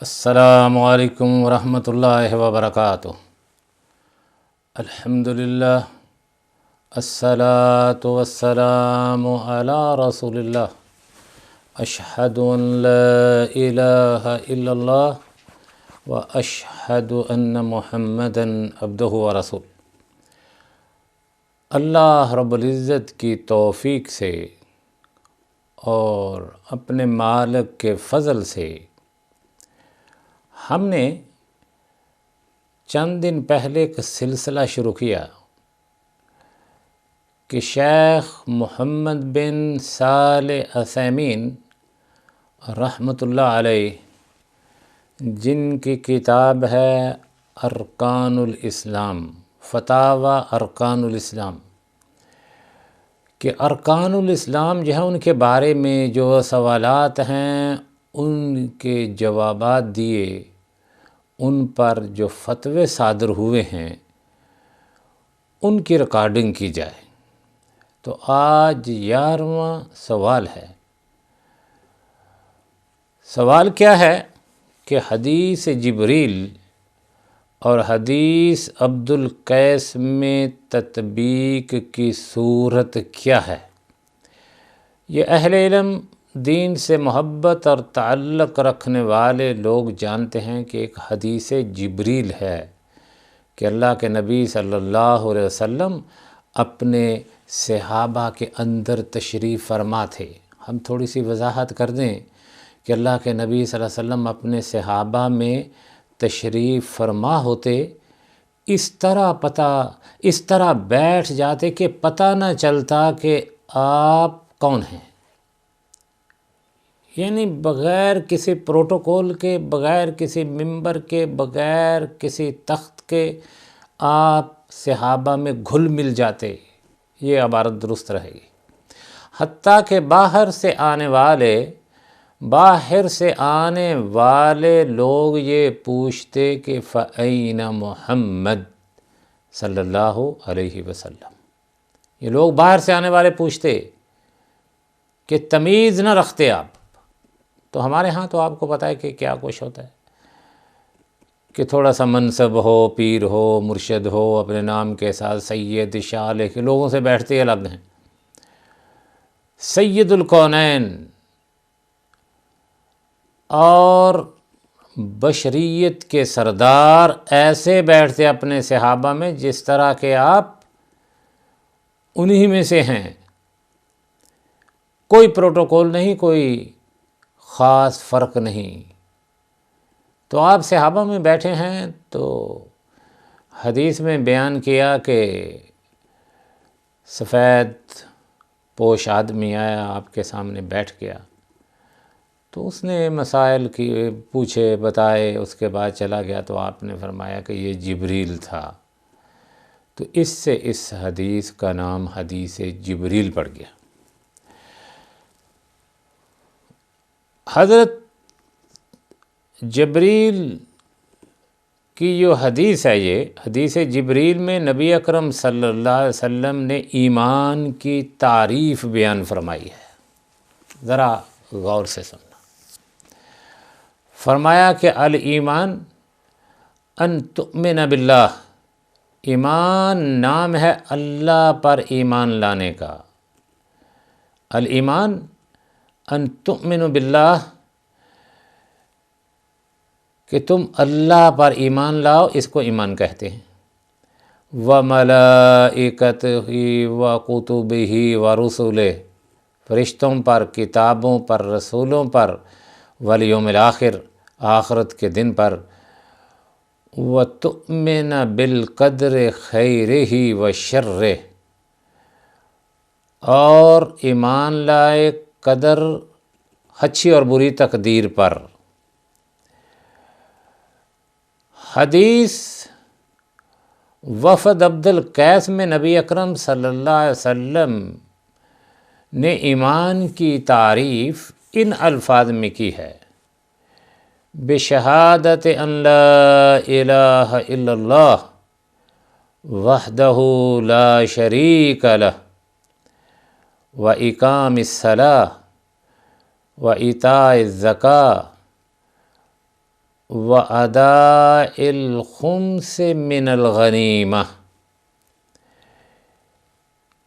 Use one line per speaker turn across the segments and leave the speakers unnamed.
السلام علیکم ورحمۃ اللہ وبرکاتہ۔ الحمدللہ، الصلاۃ والسلام علی رسول اللہ، اشہد ان لا الہ الا اللہ و اشہد ان محمدا عبدہ ورسول۔ اللہ رب العزت کی توفیق سے اور اپنے مالک کے فضل سے ہم نے چند دن پہلے ایک سلسلہ شروع کیا کہ شیخ محمد بن صالح عثیمین رحمۃ اللہ علیہ، جن کی کتاب ہے ارکان الاسلام، فتاوی ارکان الاسلام، کہ ارکان الاسلام جو ہے ان کے بارے میں جو سوالات ہیں ان کے جوابات دیے، ان پر جو فتوے صادر ہوئے ہیں ان کی ریکارڈنگ کی جائے۔ تو آج 11واں سوال ہے۔ سوال کیا ہے کہ حدیث جبریل اور حدیث عبد القیس میں تطبیق کی صورت کیا ہے؟ یہ اہل علم، دین سے محبت اور تعلق رکھنے والے لوگ جانتے ہیں کہ ایک حدیث جبریل ہے کہ اللہ کے نبی صلی اللہ علیہ وسلم اپنے صحابہ کے اندر تشریف فرما تھے۔ ہم تھوڑی سی وضاحت کر دیں کہ اللہ کے نبی صلی اللہ علیہ وسلم اپنے صحابہ میں تشریف فرما ہوتے، اس طرح بیٹھ جاتے کہ پتہ نہ چلتا کہ آپ کون ہیں، یعنی بغیر کسی پروٹوکول کے، بغیر کسی ممبر کے، بغیر کسی تخت کے آپ صحابہ میں گھل مل جاتے۔ یہ عبارت درست رہے گی۔ حتیٰ کہ باہر سے آنے والے لوگ یہ پوچھتے کہ فَأَيْنَ محمد صلی اللہ علیہ وسلم۔ یہ لوگ باہر سے آنے والے پوچھتے کہ تمیز نہ رکھتے آپ۔ تو ہمارے ہاں تو آپ کو پتہ ہے کہ کیا کچھ ہوتا ہے کہ تھوڑا سا منصب ہو، پیر ہو، مرشد ہو، اپنے نام کے ساتھ سید، شاہ لے کے لوگوں سے بیٹھتے الگ ہیں۔ سید الکونین اور بشریت کے سردار ایسے بیٹھتے اپنے صحابہ میں جس طرح کے آپ انہی میں سے ہیں۔ کوئی پروٹوکول نہیں، کوئی خاص فرق نہیں۔ تو آپ صحابہ میں بیٹھے ہیں تو حدیث میں بیان کیا کہ سفید پوش آدمی آیا، آپ کے سامنے بیٹھ گیا، تو اس نے مسائل کی پوچھے، بتائے، اس کے بعد چلا گیا۔ تو آپ نے فرمایا کہ یہ جبریل تھا۔ تو اس سے اس حدیث کا نام حدیث جبریل پڑ گیا۔ حضرت جبریل کی جو حدیث ہے، یہ حدیث جبریل میں نبی اکرم صلی اللہ علیہ وسلم نے ایمان کی تعریف بیان فرمائی ہے۔ ذرا غور سے سننا۔ فرمایا کہ الایمان ان تؤمن باللہ، ایمان نام ہے اللہ پر ایمان لانے کا۔ الایمان ان تؤمن باللہ، کہ تم اللہ پر ایمان لاؤ، اس کو ایمان کہتے ہیں۔ وَمَلَائِكَتِهِ وَكُتُبِهِ وَرُسُلِهِ، فرشتوں پر، کتابوں پر، رسولوں پر، والیوم الآخر، آخرت کے دن پر، وَتُؤْمِنَ بِالْقَدْرِ خَيْرِهِ وَشَرِّهِ، اور ایمان لائے قدر، اچھی اور بری تقدیر پر۔ حدیث وفد عبد القیس میں نبی اکرم صلی اللہ علیہ وسلم نے ایمان کی تعریف ان الفاظ میں کی ہے: بشہادت ان لا الہ الا اللہ وحدہ لا شریک لہ وإقام الصلاۃ وإیتاء الزکاۃ وَأَدَاءِ الْخُمْسِ مِنَ الْغَنِیمَةِ،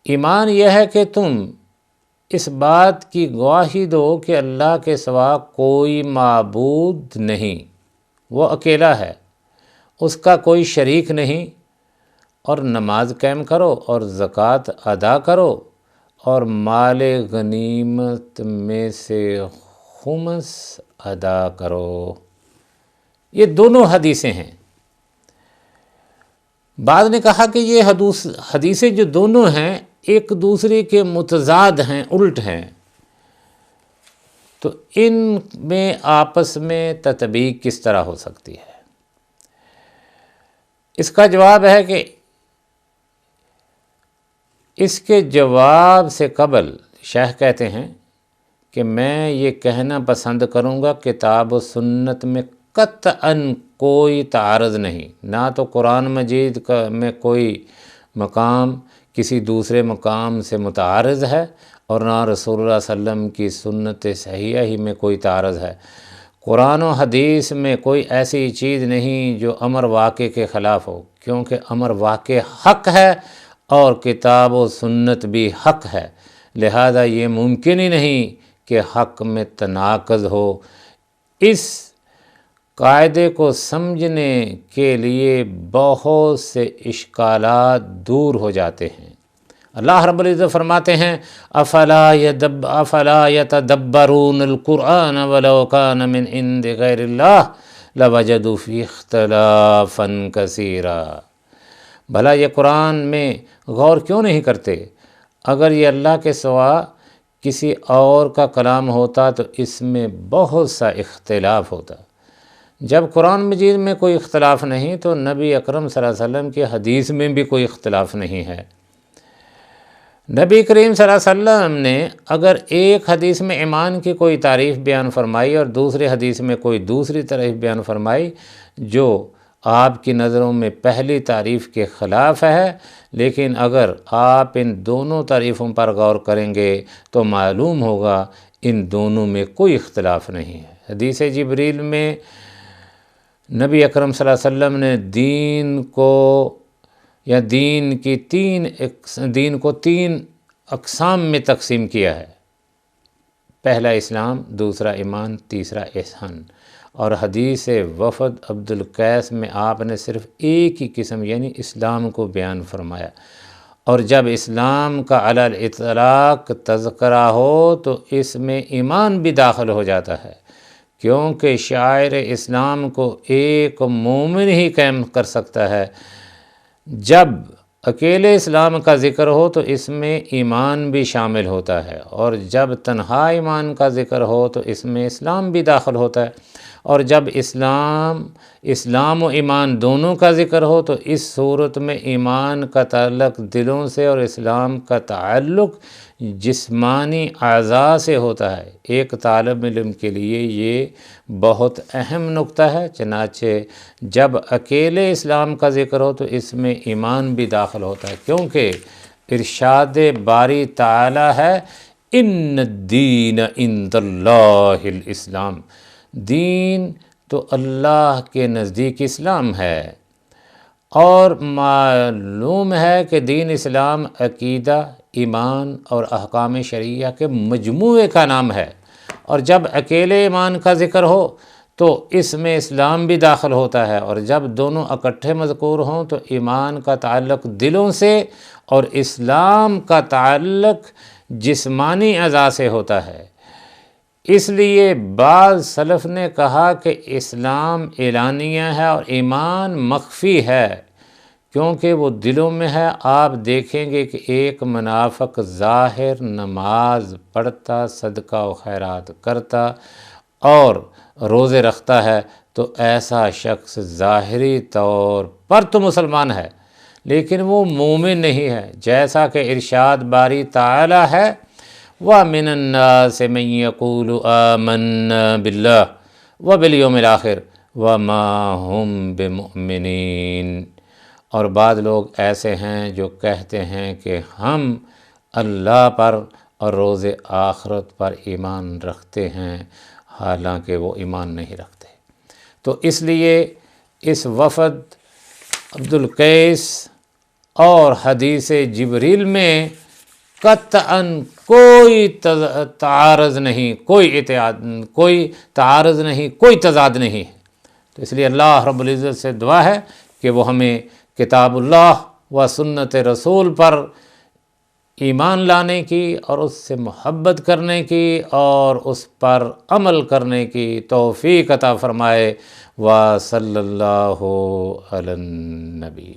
ایمان یہ ہے کہ تم اس بات کی گواہی دو کہ اللہ کے سوا کوئی معبود نہیں، وہ اکیلا ہے، اس کا کوئی شریک نہیں، اور نماز قائم کرو اور زکوٰۃ ادا کرو اور مال غنیمت میں سے خمس ادا کرو۔ یہ دونوں حدیثیں ہیں۔ بعض نے کہا کہ یہ حدیثیں جو دونوں ہیں ایک دوسرے کے متضاد ہیں، الٹ ہیں، تو ان میں آپس میں تطبیق کس طرح ہو سکتی ہے؟ اس کا جواب ہے کہ اس کے جواب سے قبل شیخ کہتے ہیں کہ میں یہ کہنا پسند کروں گا کتاب و سنت میں قطعاً کوئی تعارض نہیں، نہ تو قرآن مجید میں کوئی مقام کسی دوسرے مقام سے متعارض ہے اور نہ رسول اللہ صلی اللہ علیہ وسلم کی سنت صحیحہ ہی میں کوئی تعارض ہے۔ قرآن و حدیث میں کوئی ایسی چیز نہیں جو امر واقع کے خلاف ہو، کیونکہ امر واقع حق ہے اور کتاب و سنت بھی حق ہے، لہذا یہ ممکن ہی نہیں کہ حق میں تناقض ہو۔ اس قاعدے کو سمجھنے کے لیے بہت سے اشکالات دور ہو جاتے ہیں۔ اللہ رب العزت فرماتے ہیں افلا یتدبرون القرآن ولو کان من عند غیر اللہ لوجدوا فیہ اختلافا کثیرا، بھلا یہ قرآن میں غور کیوں نہیں کرتے؟ اگر یہ اللہ کے سوا کسی اور کا کلام ہوتا تو اس میں بہت سا اختلاف ہوتا۔ جب قرآن مجید میں کوئی اختلاف نہیں تو نبی اکرم صلی اللہ علیہ وسلم کی حدیث میں بھی کوئی اختلاف نہیں ہے۔ نبی کریم صلی اللہ علیہ وسلم نے اگر ایک حدیث میں ایمان کی کوئی تعریف بیان فرمائی اور دوسری حدیث میں کوئی دوسری تعریف بیان فرمائی جو آپ کی نظروں میں پہلی تعریف کے خلاف ہے، لیکن اگر آپ ان دونوں تعریفوں پر غور کریں گے تو معلوم ہوگا ان دونوں میں کوئی اختلاف نہیں ہے۔ حدیث جبریل میں نبی اکرم صلی اللہ علیہ وسلم نے دین کو تین اقسام میں تقسیم کیا ہے، پہلا اسلام، دوسرا ایمان، تیسرا احسان، اور حدیث وفد عبد القیس میں آپ نے صرف ایک ہی قسم یعنی اسلام کو بیان فرمایا، اور جب اسلام کا علی الاطلاق تذکرہ ہو تو اس میں ایمان بھی داخل ہو جاتا ہے، کیونکہ شاعر اسلام کو ایک مومن ہی قائم کر سکتا ہے۔ جب اکیلے اسلام کا ذکر ہو تو اس میں ایمان بھی شامل ہوتا ہے، اور جب تنہا ایمان کا ذکر ہو تو اس میں اسلام بھی داخل ہوتا ہے، اور جب اسلام و ایمان دونوں کا ذکر ہو تو اس صورت میں ایمان کا تعلق دلوں سے اور اسلام کا تعلق جسمانی اعضاء سے ہوتا ہے۔ ایک طالب علم کے لیے یہ بہت اہم نقطہ ہے، چنانچہ جب اکیلے اسلام کا ذکر ہو تو اس میں ایمان بھی داخل ہوتا ہے، کیونکہ ارشاد باری تعالی ہے ان الدین عند اللہ الاسلام، دین تو اللہ کے نزدیک اسلام ہے، اور معلوم ہے کہ دین اسلام عقیدہ، ایمان اور احکام شرعیہ کے مجموعے کا نام ہے، اور جب اکیلے ایمان کا ذکر ہو تو اس میں اسلام بھی داخل ہوتا ہے، اور جب دونوں اکٹھے مذکور ہوں تو ایمان کا تعلق دلوں سے اور اسلام کا تعلق جسمانی اعضاء سے ہوتا ہے۔ اس لیے بعض سلف نے کہا کہ اسلام اعلانیہ ہے اور ایمان مخفی ہے، کیونکہ وہ دلوں میں ہے۔ آپ دیکھیں گے کہ ایک منافق ظاہر نماز پڑھتا، صدقہ و خیرات کرتا اور روزے رکھتا ہے تو ایسا شخص ظاہری طور پر تو مسلمان ہے لیکن وہ مومن نہیں ہے، جیسا کہ ارشاد باری تعالی ہے وَمِنَ النَّاسِ مَن يَقُولُ آمَنَّا بِاللَّهِ وَبِالْيَوْمِ الْآخِرِ وَمَا هُمْ بِمُؤْمِنِينَ، اور بعض لوگ ایسے ہیں جو کہتے ہیں کہ ہم اللہ پر اور روز آخرت پر ایمان رکھتے ہیں، حالانکہ وہ ایمان نہیں رکھتے۔ تو اس لیے اس وفد عبدالقیس اور حدیث جبریل میں قطعاً کوئی تعارض نہیں، کوئی تعارض نہیں، کوئی تضاد نہیں. تو اس لیے اللہ رب العزت سے دعا ہے کہ وہ ہمیں کتاب اللہ و سنت رسول پر ایمان لانے کی اور اس سے محبت کرنے کی اور اس پر عمل کرنے کی توفیق عطا فرمائے. وصلی اللہ علی النبی.